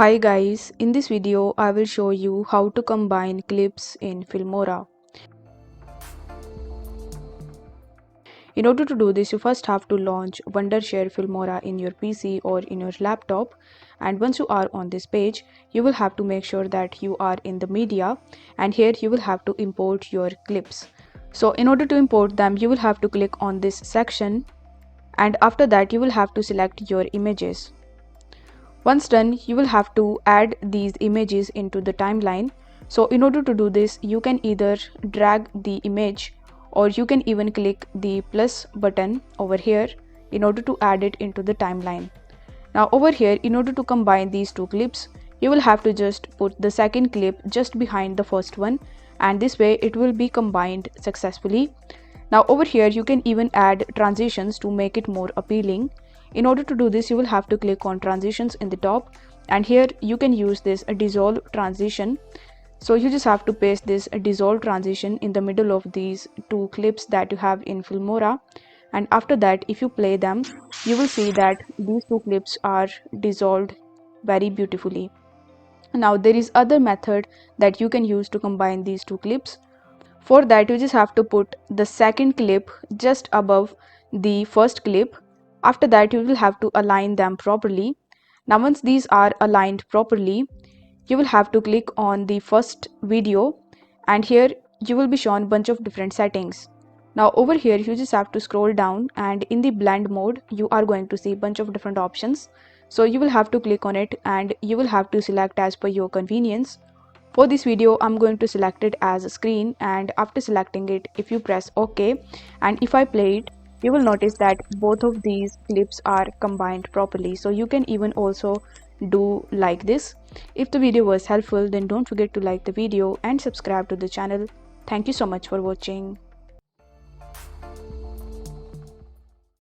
Hi guys, in this video I will show you how to combine clips in Filmora. In order to do this, you first have to launch Wondershare Filmora in your PC or in your laptop, and once you are on this page, you will have to make sure that you are in the media, and here you will have to import your clips. So in order to import them, you will have to click on this section, and after that you will have to select your images. Once done, you will have to add these images into the timeline. So in order to do this, you can either drag the image or you can even click the plus button over here in order to add it into the timeline. Now over here, in order to combine these two clips, you will have to just put the second clip just behind the first one, and this way it will be combined successfully. Now over here you can even add transitions to make it more appealing. In order to do this, you will have to click on transitions in the top, and here you can use this dissolve transition. So you just have to paste this dissolve transition in the middle of these two clips that you have in Filmora, and after that if you play them, you will see that these two clips are dissolved very beautifully. Now there is other method that you can use to combine these two clips. For that, you just have to put the second clip just above the first clip. After that, you will have to align them properly. Now once these are aligned properly, you will have to click on the first video, and here you will be shown bunch of different settings. Now over here you just have to scroll down, and in the blend mode you are going to see bunch of different options. So you will have to click on it and you will have to select as per your convenience. For this video, I'm going to select it as a screen, and after selecting it, if you press OK and if I play it, you will notice that both of these clips are combined properly. So you can even also do like this. If the video was helpful, then don't forget to like the video and subscribe to the channel. Thank you so much for watching.